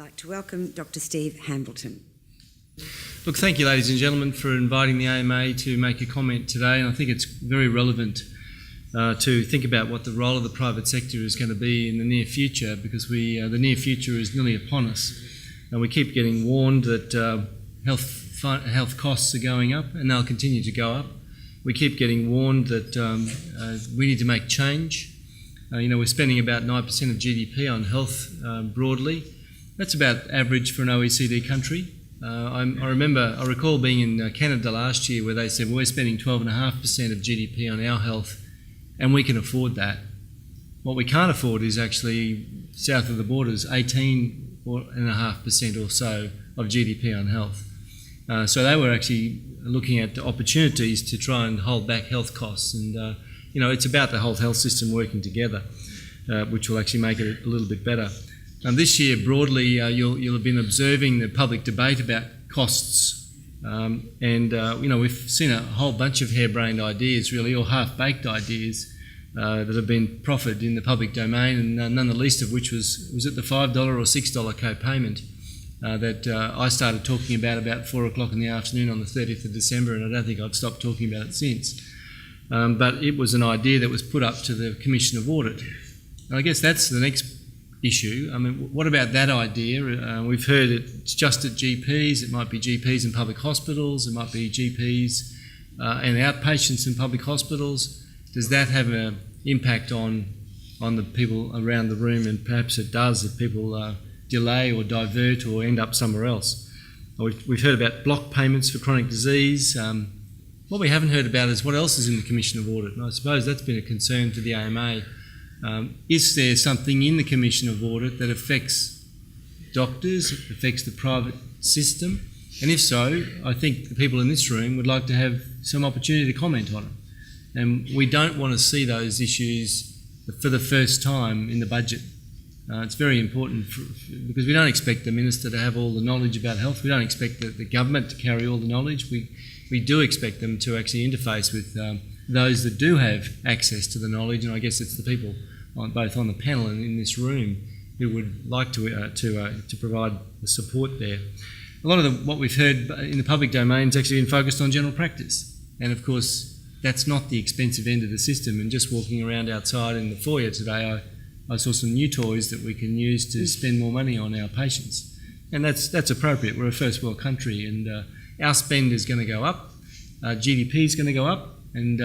like to welcome Dr. Steve Hambleton. Look, thank you, ladies and gentlemen, for inviting the AMA to make a comment today. And I think it's very relevant to think about what the role of the private sector is going to be in the near future, because the near future is nearly upon us. And we keep getting warned that health costs are going up, and they'll continue to go up. We keep getting warned that we need to make change. We're spending about 9% of GDP on health broadly. That's about average for an OECD country. I recall being in Canada last year where they said, well, we're spending 12.5% of GDP on our health and we can afford that. What we can't afford is actually, south of the borders, 18.5% or so of GDP on health. So they were actually looking at opportunities to try and hold back health costs. And, it's about the whole health system working together, which will actually make it a little bit better. This year, broadly, you'll have been observing the public debate about costs. We've seen a whole bunch of harebrained ideas, really, or half-baked ideas that have been proffered in the public domain, and none the least of which was it the $5 or $6 co-payment that I started talking about 4 o'clock in the afternoon on the 30th of December, and I don't think I've stopped talking about it since. But it was an idea that was put up to the Commission of Audit. And I guess that's the next issue. I mean, what about that idea? We've heard it's just at GPs. It might be GPs in public hospitals. It might be GPs and outpatients in public hospitals. Does that have an impact on the people around the room? And perhaps it does if people delay or divert or end up somewhere else. We've heard about block payments for chronic disease. What we haven't heard about is what else is in the Commission of Audit. And I suppose that's been a concern to the AMA. Is there something in the Commission of Audit that affects doctors, affects the private system? And if so, I think the people in this room would like to have some opportunity to comment on it. And we don't want to see those issues for the first time in the budget. It's very important because we don't expect the Minister to have all the knowledge about health. We don't expect the government to carry all the knowledge. We do expect them to actually interface with those that do have access to the knowledge, and I guess it's the people both on the panel and in this room who would like to provide the support there. A lot of what we've heard in the public domain has actually been focused on general practice, and of course that's not the expensive end of the system. And just walking around outside in the foyer today, I saw some new toys that we can use to spend more money on our patients, and that's appropriate. We're a first world country, and our spend is going to go up, GDP is going to go up, and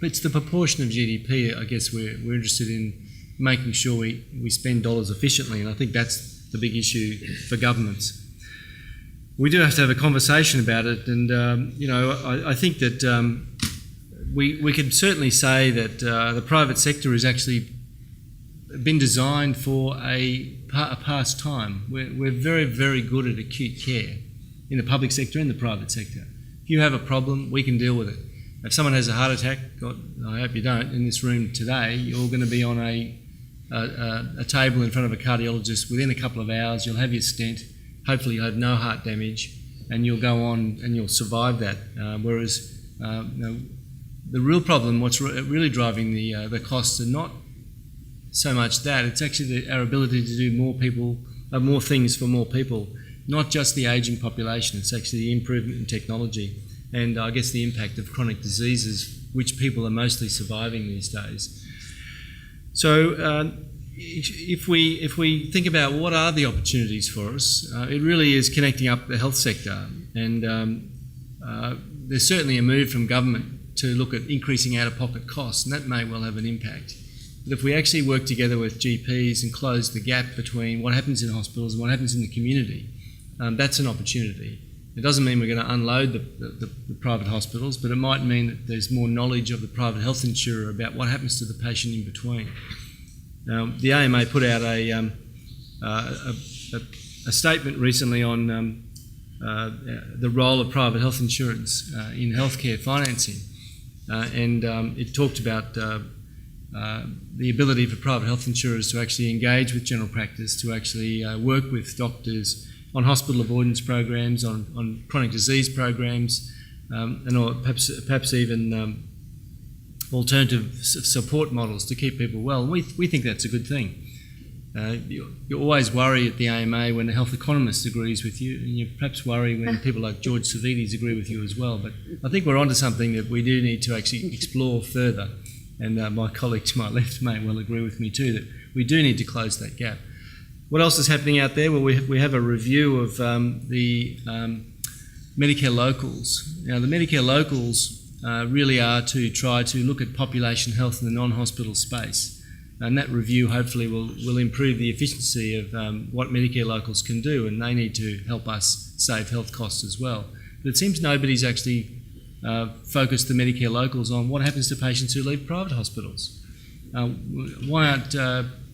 it's the proportion of GDP, I guess, we're interested in making sure we spend dollars efficiently, and I think that's the big issue for governments. We do have to have a conversation about it, and I think that we could certainly say that the private sector has actually been designed for a past time. We're very, very good at acute care in the public sector and the private sector. If you have a problem, we can deal with it. If someone has a heart attack, God, I hope you don't, in this room today, you're going to be on a table in front of a cardiologist within a couple of hours. You'll have your stent. Hopefully you'll have no heart damage, and you'll go on and you'll survive that. Whereas the real problem, what's really driving the costs, are not so much that. It's actually our ability to do more things for more people, not just the ageing population. It's actually the improvement in technology and I guess the impact of chronic diseases, which people are mostly surviving these days. So if we think about what are the opportunities for us, it really is connecting up the health sector, and there's certainly a move from government to look at increasing out-of-pocket costs, and that may well have an impact. But if we actually work together with GPs and close the gap between what happens in hospitals and what happens in the community, that's an opportunity. It doesn't mean we're going to unload the private hospitals, but it might mean that there's more knowledge of the private health insurer about what happens to the patient in between. Now, the AMA put out a statement recently on the role of private health insurance in healthcare financing, and it talked about the ability for private health insurers to actually engage with general practice, to actually work with doctors on hospital avoidance programs, on chronic disease programs, and perhaps even alternative support models to keep people well. We think that's a good thing. You always worry at the AMA when a health economist agrees with you, and you perhaps worry when people like George Savides agree with you as well. But I think we're onto something that we do need to actually explore further, and my colleague to my left may well agree with me too, that we do need to close that gap. What else is happening out there? Well, we have a review of the Medicare locals. Now, the Medicare locals really are to try to look at population health in the non-hospital space. And that review hopefully will improve the efficiency of what Medicare locals can do, and they need to help us save health costs as well. But it seems nobody's actually focused the Medicare locals on what happens to patients who leave private hospitals. Why aren't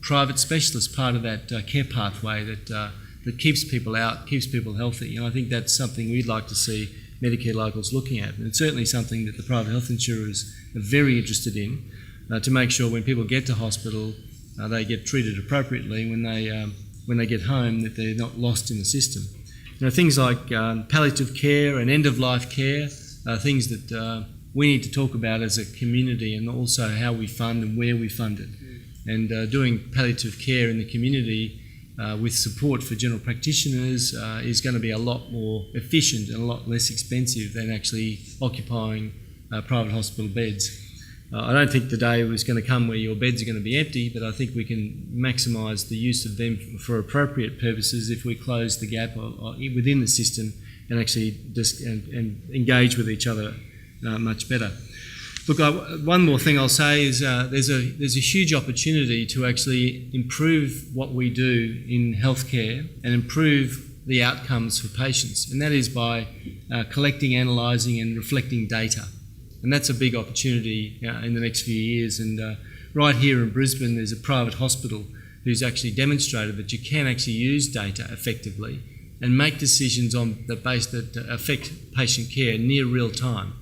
private specialists part of that care pathway that keeps people out, keeps people healthy? And I think that's something we'd like to see Medicare locals looking at. And it's certainly something that the private health insurers are very interested in, to make sure when people get to hospital, they get treated appropriately when they get home, that they're not lost in the system. You know, things like palliative care and end-of-life care are things that we need to talk about as a community, and also how we fund and where we fund it. And doing palliative care in the community with support for general practitioners is going to be a lot more efficient and a lot less expensive than actually occupying private hospital beds. I don't think the day was going to come where your beds are going to be empty, but I think we can maximise the use of them for appropriate purposes if we close the gap within the system and actually and engage with each other much better. Look, one more thing I'll say is there's a huge opportunity to actually improve what we do in healthcare and improve the outcomes for patients, and that is by collecting, analysing and reflecting data. And that's a big opportunity in the next few years. And right here in Brisbane, there's a private hospital who's actually demonstrated that you can actually use data effectively and make decisions on the base that affect patient care near real time.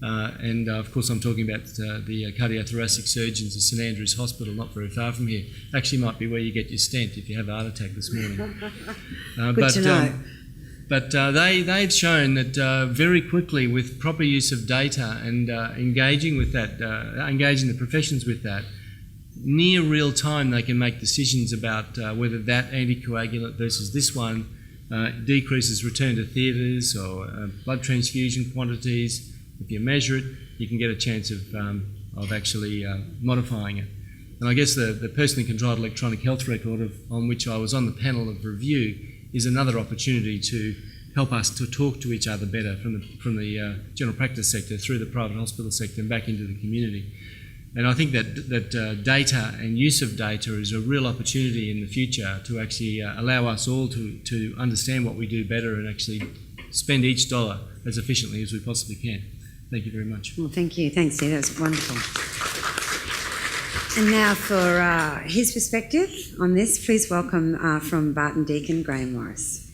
And of course, I'm talking about the cardiothoracic surgeons at St Andrew's Hospital, not very far from here. Actually, might be where you get your stent if you have a heart attack this morning. Good to know. But they've shown that very quickly, with proper use of data and engaging with that, engaging the professions with that, near real time they can make decisions about whether that anticoagulant versus this one decreases return to theatres or blood transfusion quantities. If you measure it, you can get a chance of actually modifying it. And I guess the personally controlled electronic health record on which I was on the panel of review is another opportunity to help us to talk to each other better from the general practice sector through the private hospital sector and back into the community. And I think that data and use of data is a real opportunity in the future to actually allow us all to understand what we do better and actually spend each dollar as efficiently as we possibly can. Thank you very much. Well, thank you. Thanks, Steve. That was wonderful. And now for his perspective on this, please welcome from Barton Deakin, Graham Morris.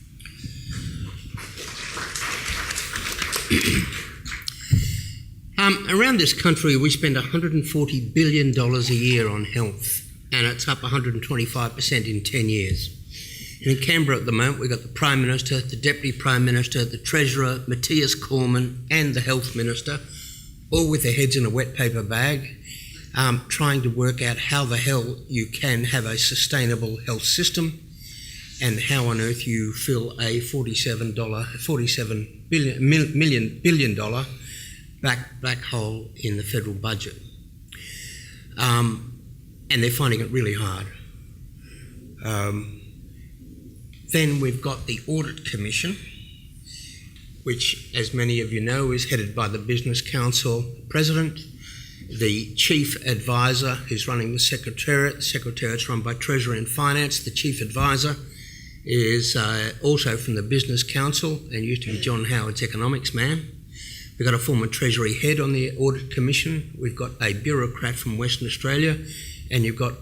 Around this country, we spend $140 billion a year on health, and it's up 125% in 10 years. And in Canberra at the moment, we've got the Prime Minister, the Deputy Prime Minister, the Treasurer, Matthias Cormann, and the Health Minister, all with their heads in a wet paper bag, trying to work out how the hell you can have a sustainable health system and how on earth you fill a $47 billion black hole in the federal budget. And they're finding it really hard. Then we've got the Audit Commission, which, as many of you know, is headed by the Business Council President. The Chief Advisor who's running the Secretariat. The Secretariat's run by Treasury and Finance. The Chief Advisor is also from the Business Council and used to be John Howard's economics man. We've got a former Treasury head on the Audit Commission. We've got a bureaucrat from Western Australia, and you've got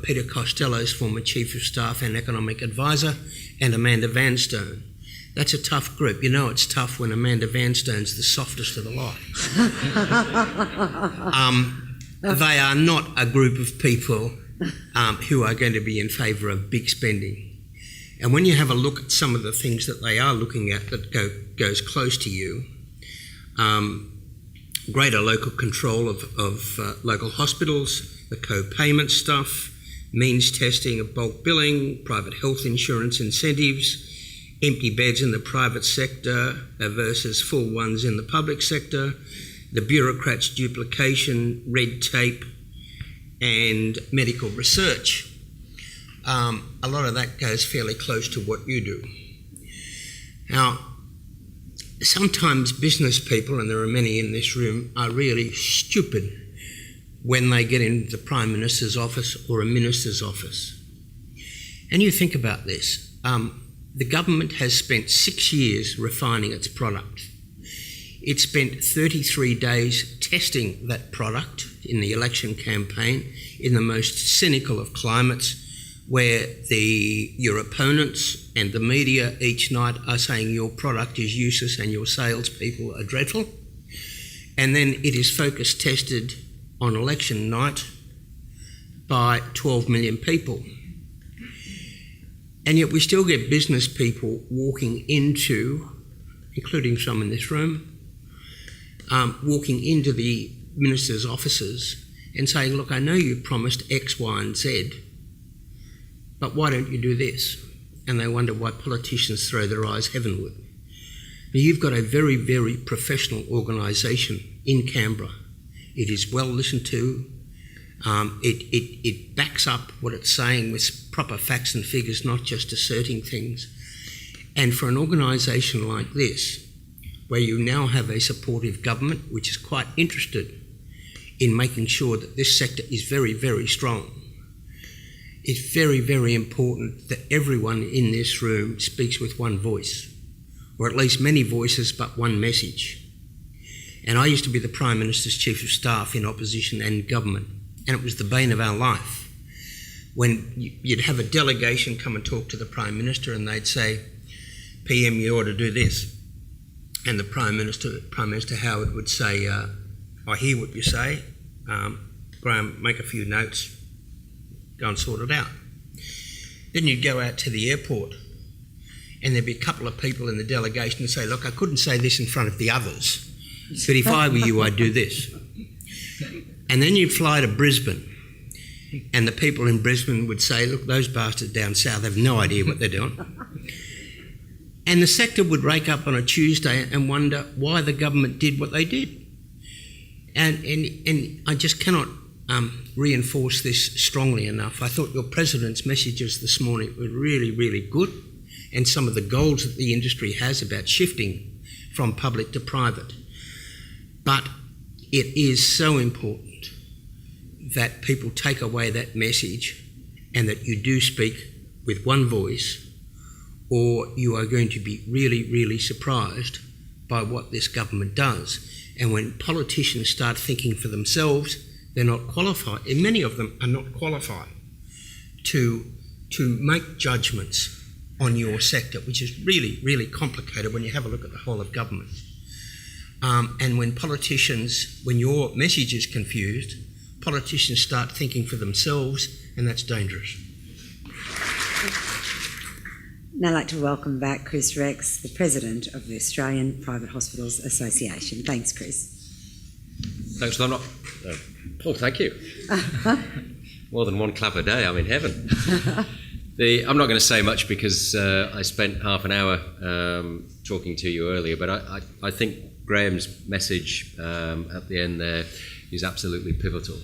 Peter Costello's former Chief of Staff and Economic Advisor, and Amanda Vanstone. That's a tough group. You know it's tough when Amanda Vanstone's the softest of the lot. They are not a group of people who are going to be in favour of big spending. And when you have a look at some of the things that they are looking at that goes close to you, greater local control of local hospitals, the co-payment stuff, means testing of bulk billing, private health insurance incentives, empty beds in the private sector versus full ones in the public sector, the bureaucrats' duplication, red tape, and medical research. A lot of that goes fairly close to what you do. Now, sometimes business people, and there are many in this room, are really stupid when they get into the Prime Minister's office or a minister's office. And you think about this. The government has spent 6 years refining its product. It spent 33 days testing that product in the election campaign in the most cynical of climates, where your opponents and the media each night are saying your product is useless and your salespeople are dreadful. And then it is focus tested on election night by 12 million people. And yet we still get business people walking into, including some in this room, walking into the minister's offices and saying, look, I know you promised X, Y and Z, but why don't you do this? And they wonder why politicians throw their eyes heavenward. Now, you've got a very, very professional organisation in Canberra. It is well listened to. It backs up what it's saying with proper facts and figures, not just asserting things. And for an organisation like this, where you now have a supportive government which is quite interested in making sure that this sector is very, very strong, it's very, very important that everyone in this room speaks with one voice, or at least many voices but one message. And I used to be the Prime Minister's Chief of Staff in opposition and government, and it was the bane of our life. When you'd have a delegation come and talk to the Prime Minister and they'd say, PM, you ought to do this. And the Prime Minister Howard would say, I hear what you say, Graham, make a few notes, go and sort it out. Then you'd go out to the airport and there'd be a couple of people in the delegation and say, look, I couldn't say this in front of the others, but if I were you, I'd do this. And then you'd fly to Brisbane and the people in Brisbane would say, look, those bastards down south have no idea what they're doing. And the sector would wake up on a Tuesday and wonder why the government did what they did. And I just cannot reinforce this strongly enough. I thought your President's messages this morning were really, really good, and some of the goals that the industry has about shifting from public to private. But it is so important that people take away that message and that you do speak with one voice, or you are going to be really, really surprised by what this government does. And when politicians start thinking for themselves, they're not qualified, and many of them are not qualified to make judgments on your sector, which is really, really complicated when you have a look at the whole of government. And when your message is confused, politicians start thinking for themselves, and that's dangerous. Now I'd like to welcome back Chris Rex, the President of the Australian Private Hospitals Association. Thanks, Chris. Thanks, I'm not... Paul, thank you. More than one clap a day, I'm in heaven. I'm not going to say much because I spent half an hour talking to you earlier, but I think Graham's message at the end there is absolutely pivotal.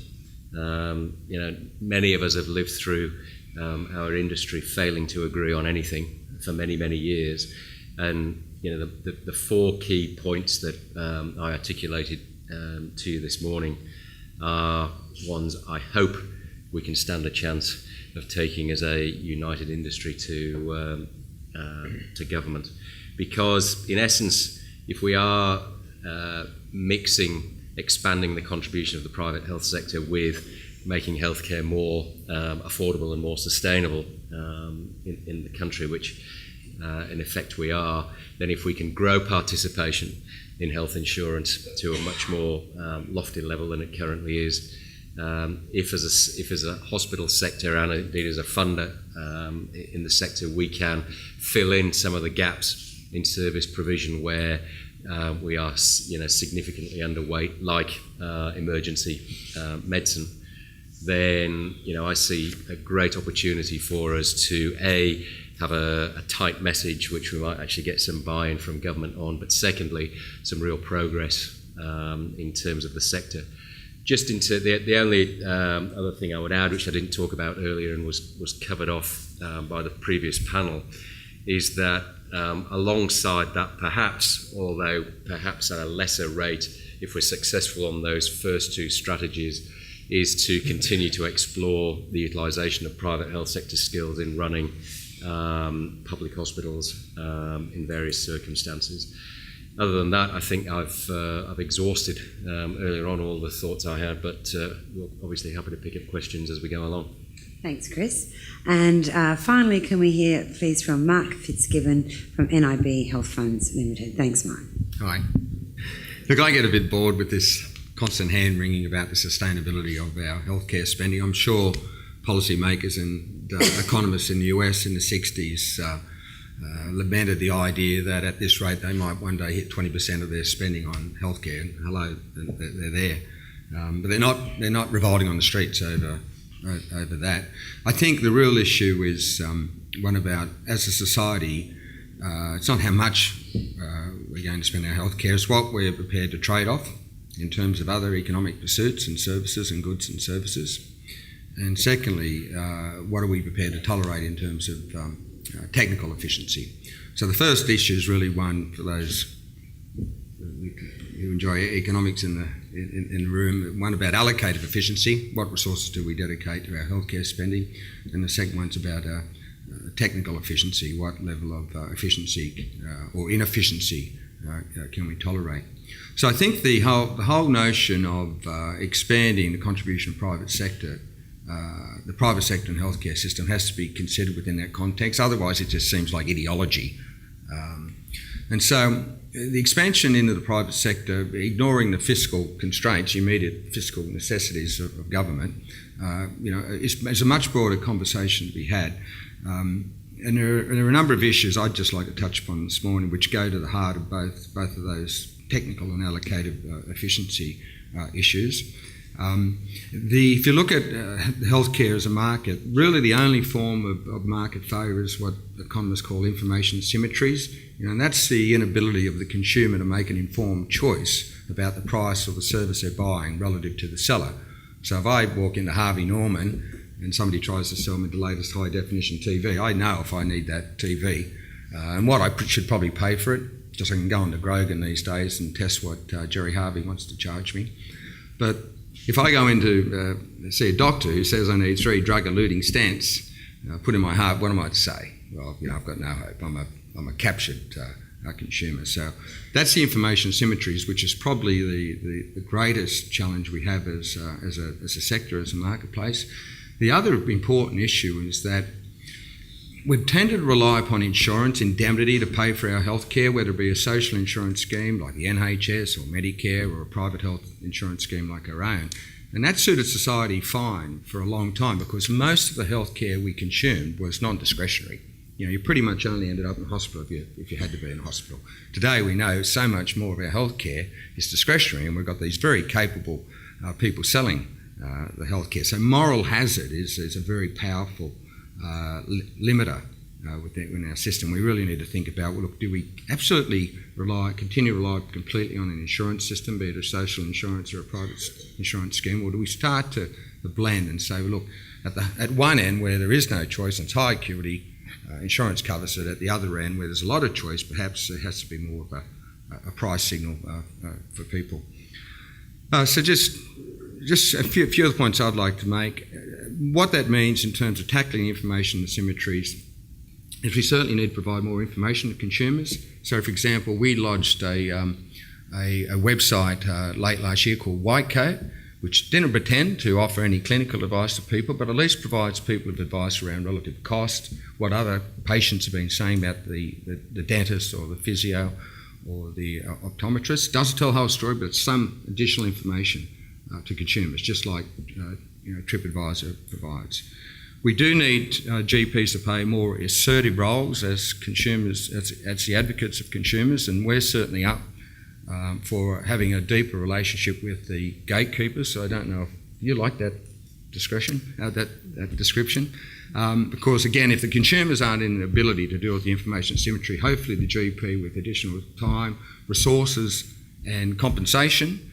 Many of us have lived through our industry failing to agree on anything for many, many years. And, the four key points that I articulated to you this morning are ones I hope we can stand a chance of taking as a united industry to government. Because, in essence, if we are expanding the contribution of the private health sector with making healthcare more affordable and more sustainable in the country, which in effect we are, then if we can grow participation in health insurance to a much more lofty level than it currently is, if as a hospital sector and indeed as a funder in the sector we can fill in some of the gaps in service provision where we are significantly underweight, like emergency medicine, then I see a great opportunity for us to have a tight message which we might actually get some buy-in from government on, but secondly, some real progress in terms of the sector. Just into the only other thing I would add, which I didn't talk about earlier and was covered off by the previous panel, is that alongside that, although perhaps at a lesser rate, if we're successful on those first two strategies, is to continue to explore the utilisation of private health sector skills in running public hospitals in various circumstances. Other than that, I think I've exhausted earlier on all the thoughts I had, but we're obviously happy to pick up questions as we go along. Thanks, Chris. And finally, can we hear, please, from Mark Fitzgibbon from NIB Health Funds Limited. Thanks, Mark. Hi. Look, I get a bit bored with this constant hand-wringing about the sustainability of our healthcare spending. I'm sure policymakers and economists in the US in the 60s lamented the idea that at this rate they might one day hit 20% of their spending on healthcare. And hello, they're there. But they're not revolting on the streets over that. I think the real issue is one about, as a society, it's not how much we're going to spend on our healthcare, it's what we're prepared to trade off in terms of other economic pursuits and services and goods and services. And secondly, what are we prepared to tolerate in terms of technical efficiency? So the first issue is really one for those who enjoy economics in the room, one about allocated efficiency, what resources do we dedicate to our healthcare spending, and the second one's about technical efficiency, what level of efficiency or inefficiency can we tolerate. So I think the whole notion of expanding the contribution of private sector, the private sector and healthcare system has to be considered within that context. Otherwise, it just seems like ideology. And so the expansion into the private sector, ignoring the fiscal constraints, immediate fiscal necessities of government, is a much broader conversation to be had. And there are a number of issues I'd just like to touch upon this morning, which go to the heart of both of those technical and allocated efficiency issues. If you look at healthcare as a market, really the only form of market failure is what economists call information symmetries, and that's the inability of the consumer to make an informed choice about the price or the service they're buying relative to the seller. So if I walk into Harvey Norman and somebody tries to sell me the latest high definition TV, I know if I need that TV and what I should probably pay for it. Just I can go onto Grogan these days and test what Jerry Harvey wants to charge me. But if I go in to see a doctor who says I need 3 drug-eluting stents put in my heart, what am I to say? Well, I've got no hope. I'm a captured consumer. So that's the information symmetries, which is probably the greatest challenge we have as a sector, as a marketplace. The other important issue is that we've tended to rely upon insurance indemnity to pay for our health care, whether it be a social insurance scheme like the NHS or Medicare or a private health insurance scheme like our own. And that suited society fine for a long time because most of the health care we consumed was non-discretionary. You pretty much only ended up in hospital if you had to be in hospital. Today we know so much more of our health care is discretionary, and we've got these very capable people selling the health care. So moral hazard is a very powerful limiter within our system. We really need to think about, well, look, do we absolutely continue to rely completely on an insurance system, be it a social insurance or a private insurance scheme, or do we start to blend and say, well, look, at one end where there is no choice and it's high acuity, insurance covers it. At the other end where there's a lot of choice, perhaps there has to be more of a price signal for people. So just a few other points I'd like to make. What that means in terms of tackling information asymmetries is we certainly need to provide more information to consumers. So, for example, we lodged a website late last year called White Coat, which didn't pretend to offer any clinical advice to people, but at least provides people with advice around relative cost, what other patients have been saying about the dentist or the physio or the optometrist. Doesn't tell the whole story, but it's some additional information to consumers, just like TripAdvisor provides. We do need GPs to play more assertive roles as consumers, as the advocates of consumers, and we're certainly up for having a deeper relationship with the gatekeepers. So I don't know if you like that description. Because again, if the consumers aren't in an ability to deal with the information asymmetry, hopefully the GP with additional time, resources and compensation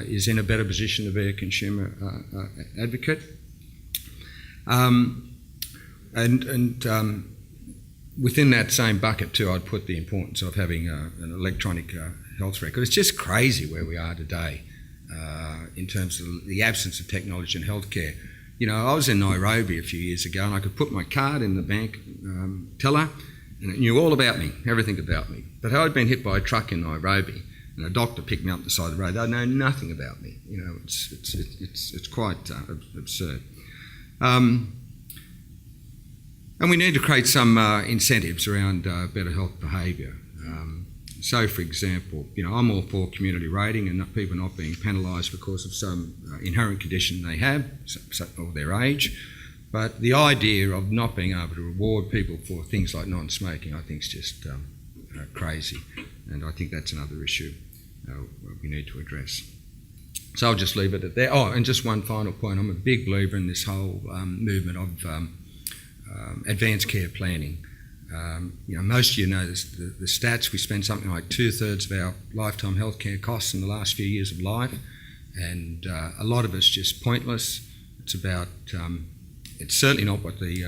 is in a better position to be a consumer advocate. Within that same bucket too, I'd put the importance of having an electronic health record. It's just crazy where we are today in terms of the absence of technology in healthcare. You know, I was in Nairobi a few years ago and I could put my card in the bank teller and it knew all about me, everything about me. But had I been hit by a truck in Nairobi and a doctor picked me up the side of the road, they'd know nothing about me. You know, it's quite absurd. And we need to create some incentives around better health behaviour. So, for example, you know, I'm all for community rating and people not being penalised because of some inherent condition they have or their age. But the idea of not being able to reward people for things like non-smoking, I think is just crazy. And I think that's another issue we need to address. So I'll just leave it at that. Oh, and just one final point. I'm a big believer in this whole movement of advanced care planning. You know, most of you know this, the stats. We spend something like 2/3 of our lifetime healthcare costs in the last few years of life, and a lot of it's just pointless. It's about. It's certainly not what the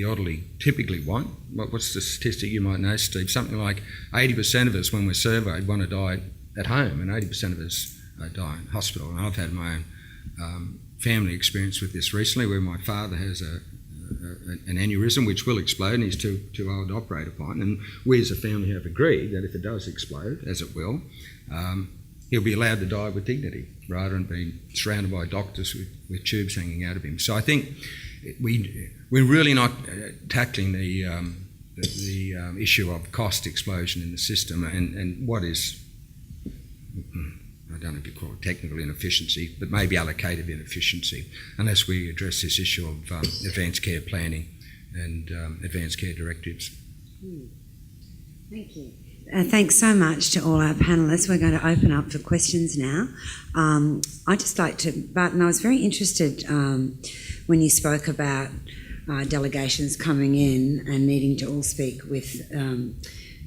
elderly typically want. What's the statistic you might know, Steve? Something like 80% of us, when we're surveyed, want to die at home, and 80% of us die in hospital. And I've had my own family experience with this recently, where my father has an aneurysm which will explode and he's too old to operate upon, and we as a family have agreed that if it does explode, as it will, he'll be allowed to die with dignity rather than being surrounded by doctors with tubes hanging out of him. So I think we're really not tackling the issue of cost explosion in the system and what is, I don't know if you call it technical inefficiency, but maybe allocated inefficiency, unless we address this issue of advanced care planning and advanced care directives. Thank you. Thanks so much to all our panellists. We're going to open up for questions now. I'd just like to, Barton, I was very interested when you spoke about delegations coming in and needing to all speak with,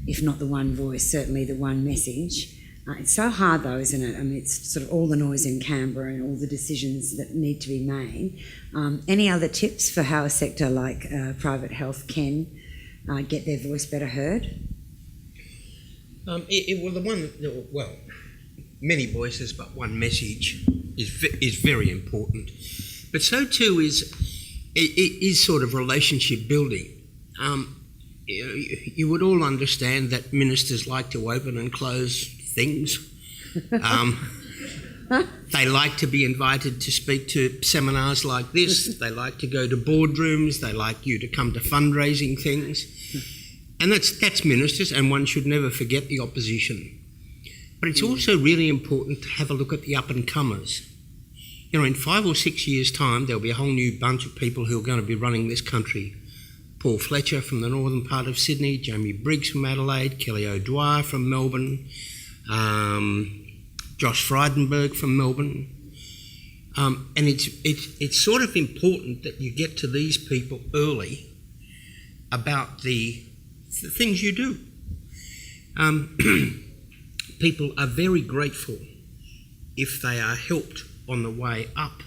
if not the one voice, certainly the one message. It's so hard though, isn't it? I mean, it's sort of all the noise in Canberra and all the decisions that need to be made. Any other tips for how a sector like private health can get their voice better heard? Many voices, but one message is very important. But so too is sort of relationship building. You would all understand that ministers like to open and close things. They like to be invited to speak to seminars like this. They like to go to boardrooms. They like you to come to fundraising things. And that's ministers, and one should never forget the opposition. But it's also really important to have a look at the up-and-comers. You know, in 5 or 6 years' time, there'll be a whole new bunch of people who are going to be running this country. Paul Fletcher from the northern part of Sydney, Jamie Briggs from Adelaide, Kelly O'Dwyer from Melbourne, Josh Frydenberg from Melbourne. And it's sort of important that you get to these people early about the things you do. People are very grateful if they are helped on the way up,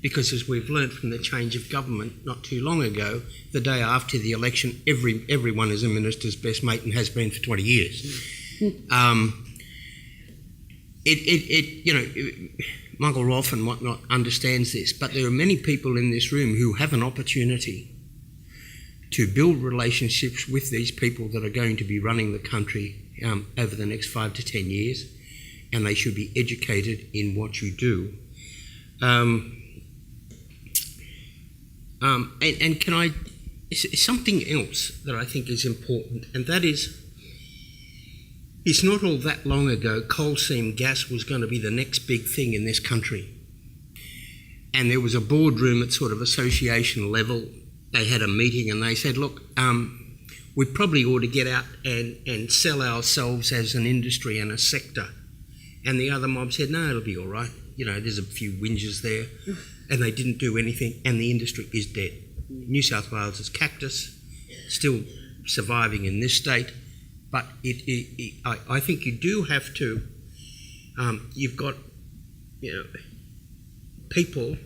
because as we've learnt from the change of government not too long ago, the day after the election, everyone is a minister's best mate and has been for 20 years. You know, Michael Rolfe and whatnot understands this, but there are many people in this room who have an opportunity to build relationships with these people that are going to be running the country over the next 5 to 10 years, and they should be educated in what you do. And can I... Something else that I think is important, and that is, it's not all that long ago coal seam gas was going to be the next big thing in this country. And there was a boardroom at sort of association level. They had a meeting and they said, look, we probably ought to get out and sell ourselves as an industry and a sector. And the other mob said, no, it'll be all right. You know, there's a few whinges there. and they didn't do anything, and the industry is dead. New South Wales is cactus, still surviving in this state, but I think you do have to. You've got, people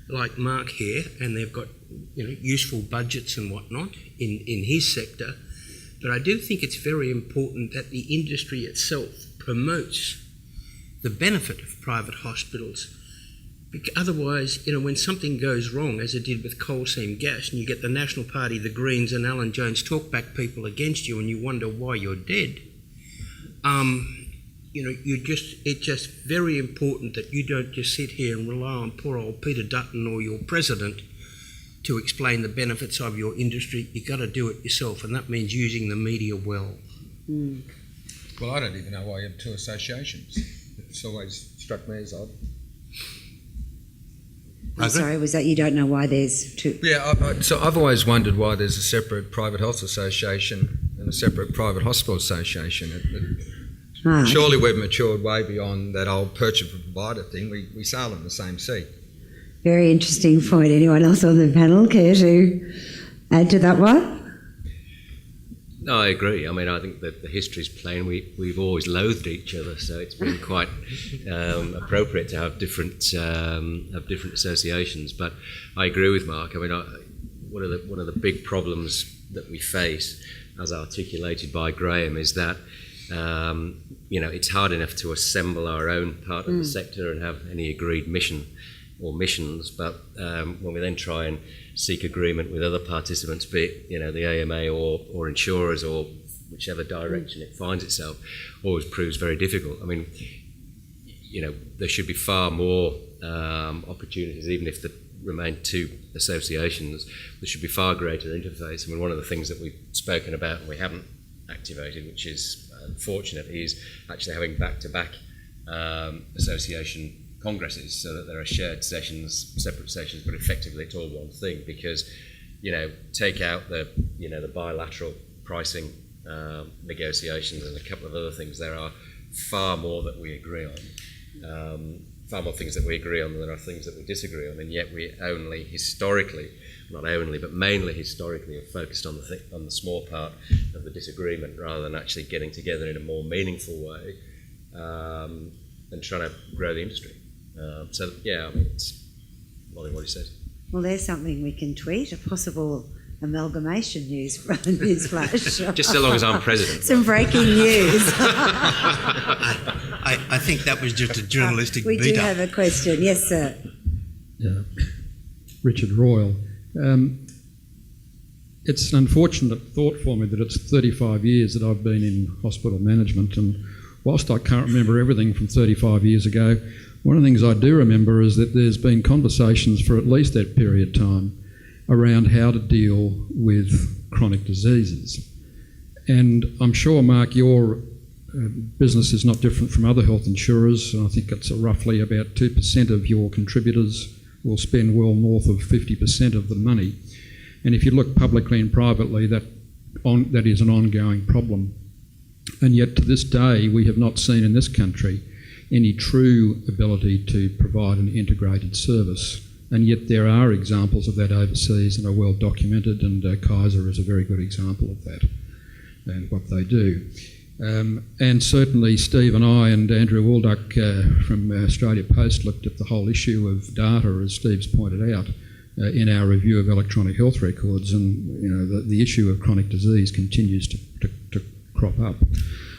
like Mark here, and they've got useful budgets and whatnot in his sector. But I do think it's very important that the industry itself promotes the benefit of private hospitals. Otherwise, when something goes wrong, as it did with coal seam gas, and you get the National Party, the Greens and Alan Jones talkback people against you, and you wonder why you're dead, it's just very important that you don't just sit here and rely on poor old Peter Dutton or your president to explain the benefits of your industry. You've got to do it yourself, and that means using the media well. Well, I don't even know why you have two associations. It's always struck me as odd. I'm sorry, was that you don't know why there's two? Yeah, so I've always wondered why there's a separate private health association and a separate private hospital association. Surely we've matured way beyond that old purchase provider thing. We sail in the same sea. Very interesting point. Anyone else on the panel care to add to that one? No, I agree. I mean, I think that the history's plain. We've always loathed each other, so it's been quite appropriate to have different associations. But I agree with Mark. I mean, one of the big problems that we face, as articulated by Graham, is that it's hard enough to assemble our own part of the sector and have any agreed mission or missions, but when we then try and seek agreement with other participants, be it the AMA or insurers or whichever direction it finds itself, always proves very difficult. I mean, there should be far more opportunities, even if there remain two associations. There should be far greater interface. I mean, one of the things that we've spoken about and we haven't activated, which is unfortunate, is actually having back-to-back association congresses, so that there are shared sessions, separate sessions, but effectively it's all one thing. Because take out the bilateral pricing negotiations and a couple of other things, there are far more that we agree on, far more things that we agree on than there are things that we disagree on, and yet we only historically, not only but mainly historically, have focused on the small part of the disagreement rather than actually getting together in a more meaningful way and trying to grow the industry. So yeah, I mean, it's what he said. Well, there's something we can tweet, a possible amalgamation news flash. Just so long as I'm president. Some breaking news. I think that was just a journalistic we beat-up. do have a question. Yes, sir. Richard Royal. It's an unfortunate thought for me that it's 35 years that I've been in hospital management, and whilst I can't remember everything from 35 years ago, one of the things I do remember is that there's been conversations for at least that period of time around how to deal with chronic diseases. And I'm sure, Mark, your business is not different from other health insurers. I think it's roughly about 2% of your contributors will spend well north of 50% of the money. And if you look publicly and privately, that is an ongoing problem. And yet to this day, we have not seen in this country any true ability to provide an integrated service. And yet there are examples of that overseas and are well documented, and Kaiser is a very good example of that and what they do. And certainly Steve and I and Andrew Walduck from Australia Post looked at the whole issue of data, as Steve's pointed out, in our review of electronic health records, and the issue of chronic disease continues to crop up.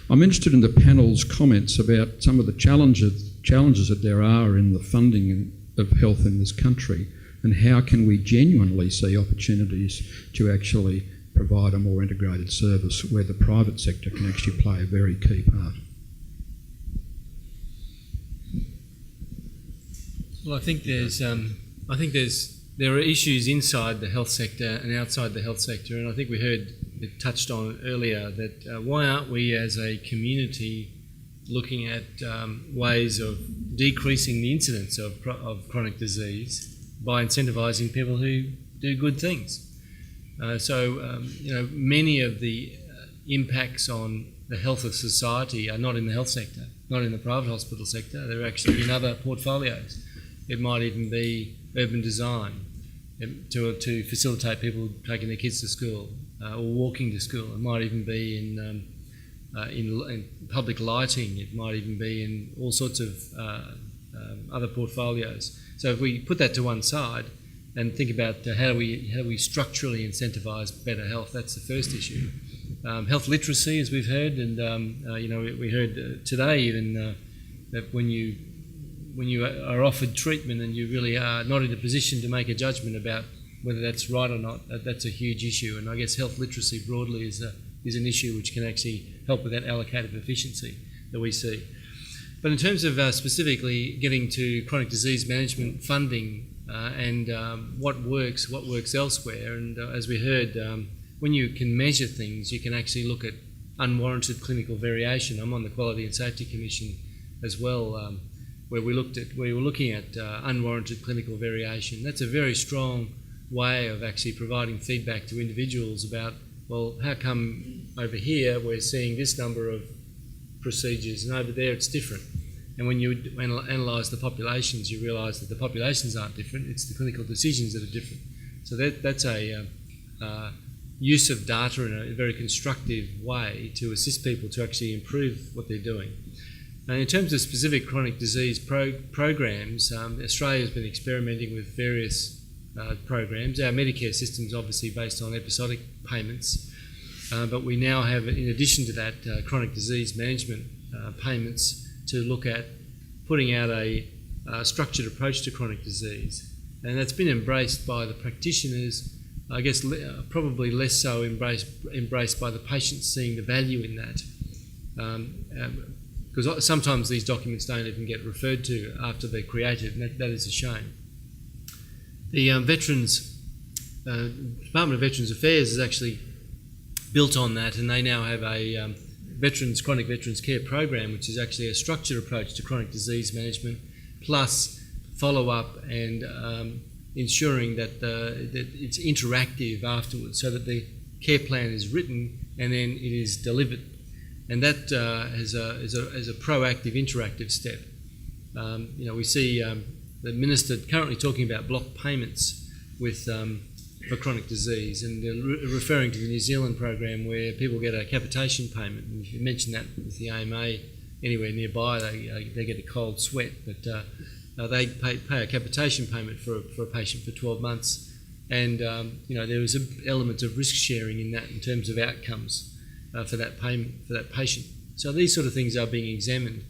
I'm interested in the panel's comments about some of the challenges that there are in the funding of health in this country, and how can we genuinely see opportunities to actually provide a more integrated service where the private sector can actually play a very key part. Well, I think there are issues inside the health sector and outside the health sector, and I think we heard it touched on earlier that why aren't we as a community looking at ways of decreasing the incidence of chronic disease by incentivising people who do good things. Many of the impacts on the health of society are not in the health sector, not in the private hospital sector. They're actually in other portfolios. It might even be urban design to facilitate people taking their kids to school or walking to school. It might even be in public lighting. It might even be in all sorts of other portfolios. So if we put that to one side and think about how do we structurally incentivise better health, that's the first issue. Health literacy, as we've heard, and we heard today even that when you are offered treatment and you really are not in a position to make a judgment about whether that's right or not, that's a huge issue. And I guess health literacy broadly is an issue which can actually help with that allocative efficiency that we see. But in terms of specifically getting to chronic disease management funding and what works elsewhere, and as we heard, when you can measure things, you can actually look at unwarranted clinical variation. I'm on the Quality and Safety Commission as well, where we were looking at unwarranted clinical variation. That's a very strong way of actually providing feedback to individuals about, well, how come over here we're seeing this number of procedures and over there it's different? And when you analyse the populations, you realise that the populations aren't different, it's the clinical decisions that are different. So that's a use of data in a very constructive way to assist people to actually improve what they're doing. And in terms of specific chronic disease programs, Australia has been experimenting with various programs. Our Medicare system is obviously based on episodic payments, but we now have, in addition to that, chronic disease management payments to look at putting out a structured approach to chronic disease. And that's been embraced by the practitioners, I guess probably less so embraced by the patients seeing the value in that. Because sometimes these documents don't even get referred to after they're created, and that is a shame. The Department of Veterans Affairs has actually built on that, and they now have a chronic veterans care program, which is actually a structured approach to chronic disease management, plus follow-up and ensuring that it's interactive afterwards, so that the care plan is written and then it is delivered. And that is a proactive, interactive step. We see the Minister currently talking about block payments for chronic disease, and referring to the New Zealand program where people get a capitation payment. And if you mention that with the AMA anywhere nearby, they get a cold sweat, but they pay a capitation payment for a patient for 12 months. And there is an element of risk sharing in that in terms of outcomes for that payment for that patient. So these sort of things are being examined.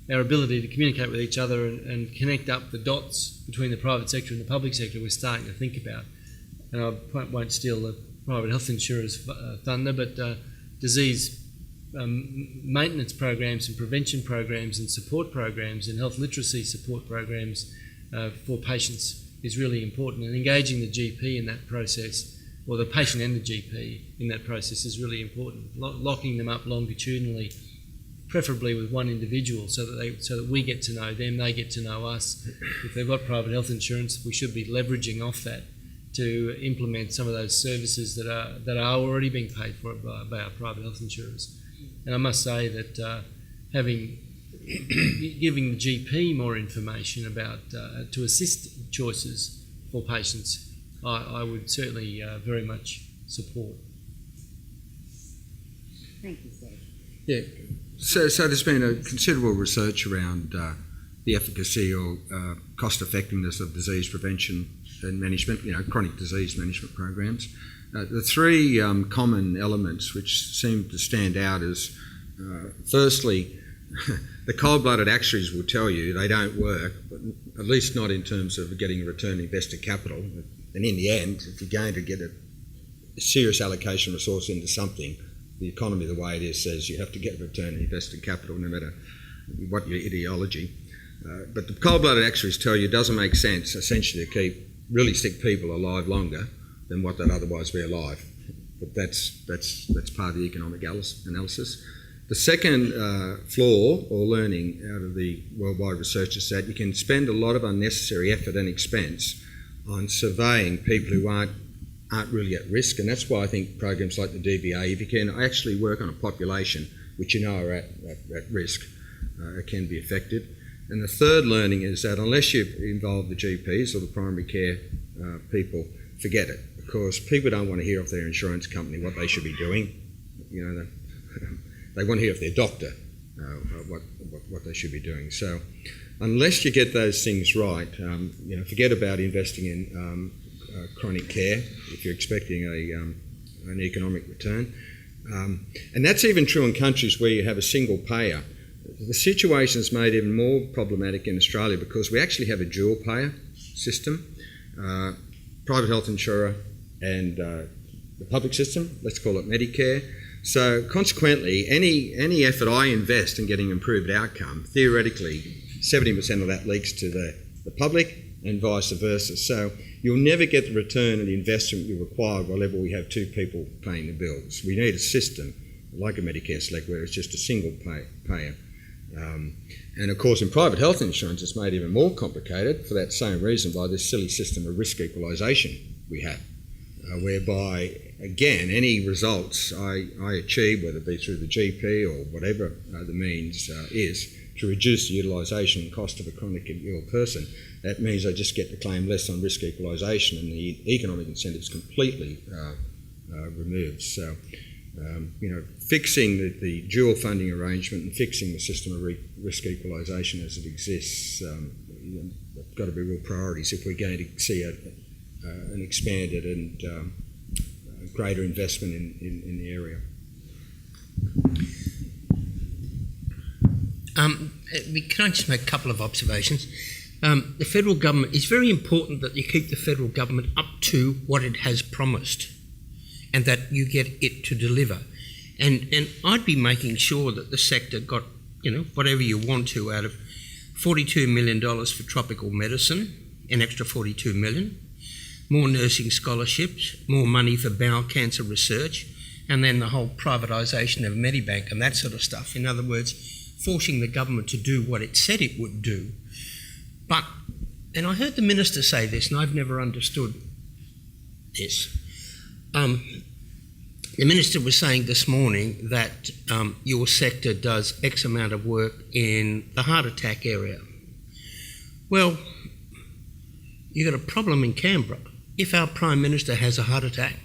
Our ability to communicate with each other and connect up the dots between the private sector and the public sector, we're starting to think about. And I won't steal the private health insurers' thunder, but disease maintenance programs and prevention programs and support programs and health literacy support programs for patients is really important. And engaging the GP in that process, or the patient and the GP in that process, is really important. Locking them up longitudinally, preferably with one individual, so that we get to know them, they get to know us. If they've got private health insurance, we should be leveraging off that to implement some of those services that are already being paid for by our private health insurers. And I must say that giving the GP more information about to assist choices for patients, I would certainly very much support. Thank you, Steve. Yeah. So there's been a considerable research around the efficacy or cost effectiveness of disease prevention and management, chronic disease management programs. The three common elements which seem to stand out is, firstly, the cold-blooded actuaries will tell you they don't work, but at least not in terms of getting a return on invested capital. And in the end, if you're going to get a serious allocation of resource into something, the economy, the way it is, says you have to get a return on invested capital no matter what your ideology. But the cold-blooded actuaries tell you it doesn't make sense, essentially, to keep really sick people alive longer than what they'd otherwise be alive. But that's part of the economic analysis. The second flaw or learning out of the worldwide research is that you can spend a lot of unnecessary effort and expense on surveying people who aren't really at risk, and that's why I think programs like the DVA, if you can actually work on a population which are at risk, can be effective. And the third learning is that unless you involve the GPs or the primary care people, forget it, because people don't want to hear off their insurance company what they should be doing. You know, they want to hear off their doctor what they should be doing. So unless you get those things right, you know, forget about investing in chronic care if you're expecting an economic return. And that's even true in countries where you have a single payer. The situation is made even more problematic in Australia because we actually have a dual payer system, private health insurer and the public system, let's call it Medicare. So consequently, any effort I invest in getting improved outcome, theoretically 70% of that leaks to the public and vice versa. So you'll never get the return of the investment you require whenever we have two people paying the bills. We need a system like a Medicare Select where it's just a single payer. And of course in private health insurance it's made even more complicated for that same reason by this silly system of risk equalisation we have, whereby again any results I achieve, whether it be through the GP or whatever the means is, to reduce the utilisation and cost of a chronically ill person, that means I just get to claim less on risk equalisation and the economic incentives completely removed. So you know, fixing the dual funding arrangement and fixing the system of risk equalisation as it exists, you know, have got to be real priorities if we're going to see an expanded and greater investment in the area. Can I just make a couple of observations? The federal government, it's very important that you keep the federal government up to what it has promised and that you get it to deliver. And I'd be making sure that the sector got, you know, whatever you want to out of $42 million for tropical medicine, an extra $42 million, more nursing scholarships, more money for bowel cancer research, and then the whole privatisation of Medibank and that sort of stuff. In other words, forcing the government to do what it said it would do. But, and I heard the minister say this, and I've never understood this. The minister was saying this morning that your sector does X amount of work in the heart attack area. Well, you've got a problem in Canberra. If our Prime Minister has a heart attack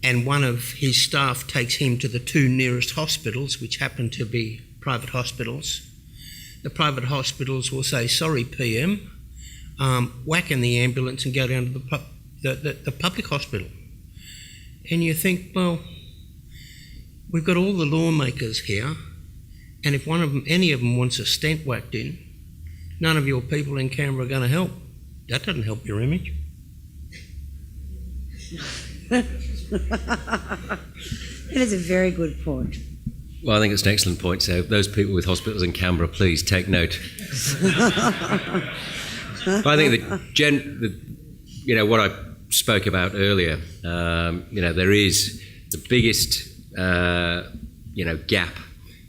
and one of his staff takes him to the two nearest hospitals, which happen to be private hospitals, the private hospitals will say, sorry, PM, whack in the ambulance and go down to the public hospital. And you think, well, we've got all the lawmakers here, and if any of them wants a stent whacked in, none of your people in Canberra are going to help. That doesn't help your image. That is a very good point. Well, I think it's an excellent point. So those people with hospitals in Canberra, please take note. But I think you know, what I spoke about earlier, you know, there is the biggest, you know, gap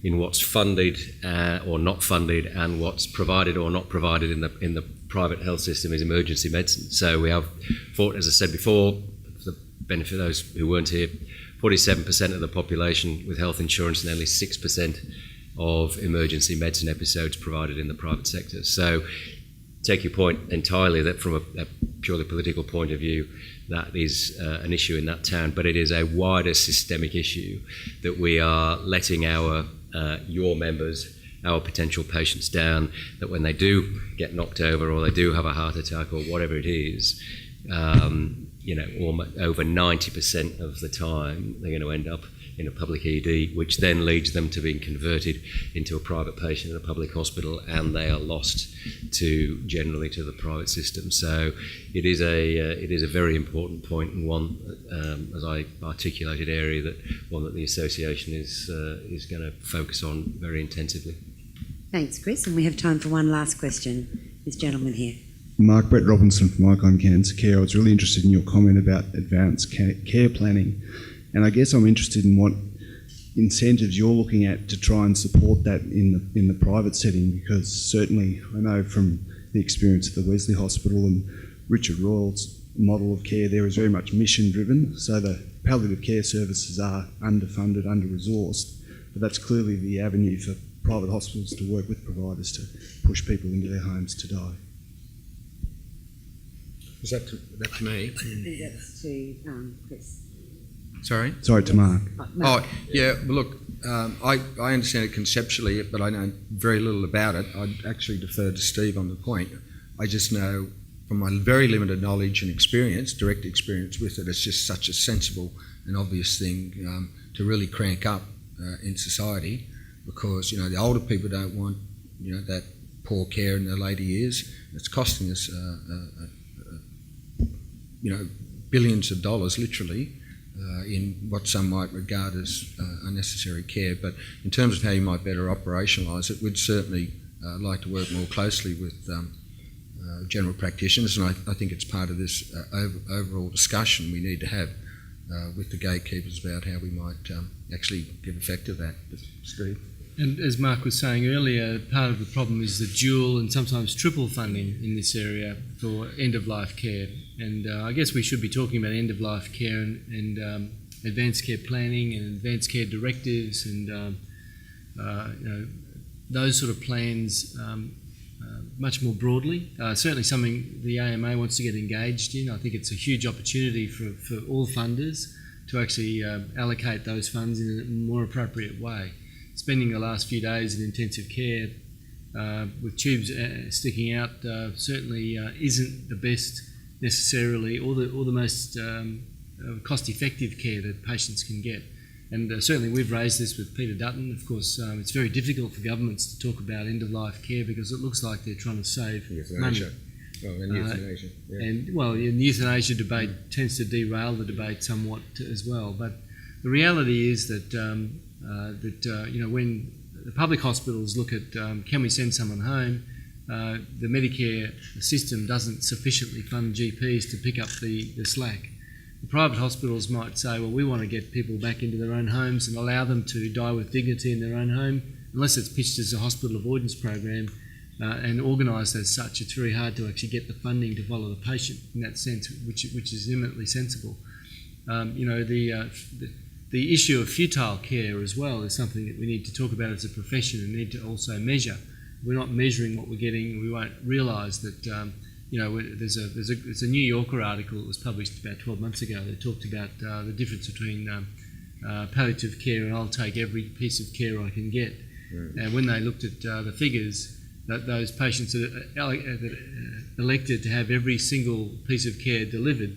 in what's funded or not funded and what's provided or not provided in the private health system is emergency medicine. So we have, as I said before, for the benefit of those who weren't here, 47% of the population with health insurance and only 6% of emergency medicine episodes provided in the private sector. So take your point entirely that from a purely political point of view, that is an issue in that town, but it is a wider systemic issue that we are letting your members, our potential patients down, that when they do get knocked over or they do have a heart attack or whatever it is, you know, over 90% of the time they're going to end up in a public ED, which then leads them to being converted into a private patient in a public hospital, and they are lost generally to the private system. So it is a very important point, and one, as I articulated, area that the association is going to focus on very intensively. Thanks, Chris. And we have time for one last question. This gentleman here. Mark Brett Robinson from Icon Cancer Care. I was really interested in your comment about advanced care planning, and I guess I'm interested in what incentives you're looking at to try and support that in the private setting, because certainly I know from the experience at the Wesley Hospital and Richard Royal's model of care, there is very much mission driven, so the palliative care services are underfunded, under-resourced, but that's clearly the avenue for private hospitals to work with providers to push people into their homes to die. Is that to me? I think that's to Chris. Sorry? Sorry, to Mark. Oh, yeah, well, look, I understand it conceptually, but I know very little about it. I'd actually defer to Steve on the point. I just know from my very limited knowledge and experience, direct experience with it, it's just such a sensible and obvious thing to really crank up in society, because, you know, the older people don't want, you know, that poor care in their later years. It's costing us, you know, billions of dollars, literally, in what some might regard as unnecessary care. But in terms of how you might better operationalise it, we'd certainly like to work more closely with general practitioners, and I think it's part of this overall discussion we need to have with the gatekeepers about how we might actually give effect to that. Steve? And as Mark was saying earlier, part of the problem is the dual and sometimes triple funding in this area for end-of-life care. And I guess we should be talking about end-of-life care and advanced care planning and advanced care directives and you know, those sort of plans much more broadly. Certainly something the AMA wants to get engaged in. I think it's a huge opportunity for all funders to actually allocate those funds in a more appropriate way. Spending the last few days in intensive care with tubes sticking out certainly isn't the best necessarily, or the most cost-effective care that patients can get. And certainly we've raised this with Peter Dutton. Of course, it's very difficult for governments to talk about end-of-life care because it looks like they're trying to save money. And euthanasia. Yeah. And, well, the euthanasia debate tends to derail the debate somewhat as well. But the reality is that you know, when the public hospitals look at can we send someone home, the Medicare system doesn't sufficiently fund GPs to pick up the slack. The private hospitals might say, well, we want to get people back into their own homes and allow them to die with dignity in their own home, unless it's pitched as a hospital avoidance program and organised as such. It's very hard to actually get the funding to follow the patient in that sense, which is eminently sensible. You know, the issue of futile care as well is something that we need to talk about as a profession and need to also measure. If we're not measuring what we're getting, we won't realise that you know, there's a New Yorker article that was published about 12 months ago that talked about the difference between palliative care and I'll take every piece of care I can get. And when they looked at the figures, that those patients that elected to have every single piece of care delivered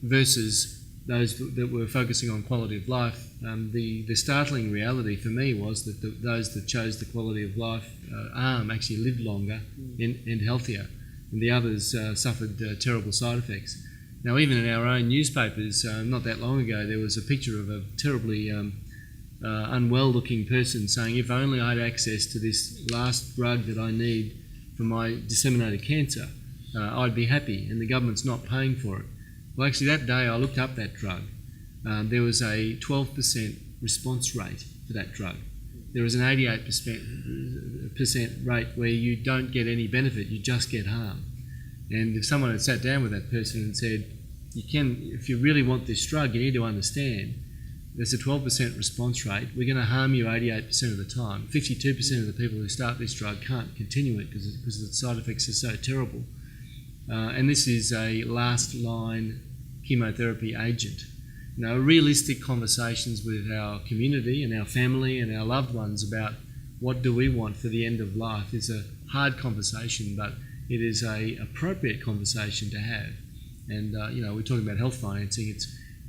versus those that were focusing on quality of life, the startling reality for me was that those that chose the quality of life arm actually lived longer and healthier, and the others suffered terrible side effects. Now, even in our own newspapers, not that long ago, there was a picture of a terribly unwell-looking person saying, if only I had access to this last drug that I need for my disseminated cancer, I'd be happy, and the government's not paying for it. Well, actually, that day I looked up that drug. There was a 12% response rate for that drug. There was an 88% rate where you don't get any benefit, you just get harm. And if someone had sat down with that person and said, if you really want this drug, you need to understand there's a 12% response rate. We're going to harm you 88% of the time. 52% of the people who start this drug can't continue it because the side effects are so terrible. And this is a last-line chemotherapy agent. You know, realistic conversations with our community and our family and our loved ones about what do we want for the end of life is a hard conversation, but it is an appropriate conversation to have. And, you know, we're talking about health financing.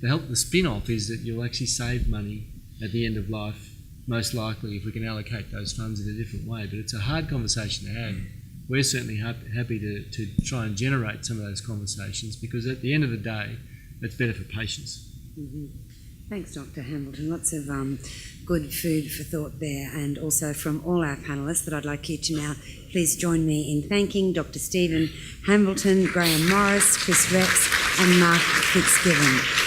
The spin-off is that you'll actually save money at the end of life, most likely, if we can allocate those funds in a different way. But it's a hard conversation to have. We're certainly happy to try and generate some of those conversations because at the end of the day, it's better for patients. Mm-hmm. Thanks, Dr. Hamilton. Lots of good food for thought there, and also from all our panellists that I'd like you to now please join me in thanking Dr. Stephen Hamilton, Graham Morris, Chris Rex and Mark Fitzgibbon.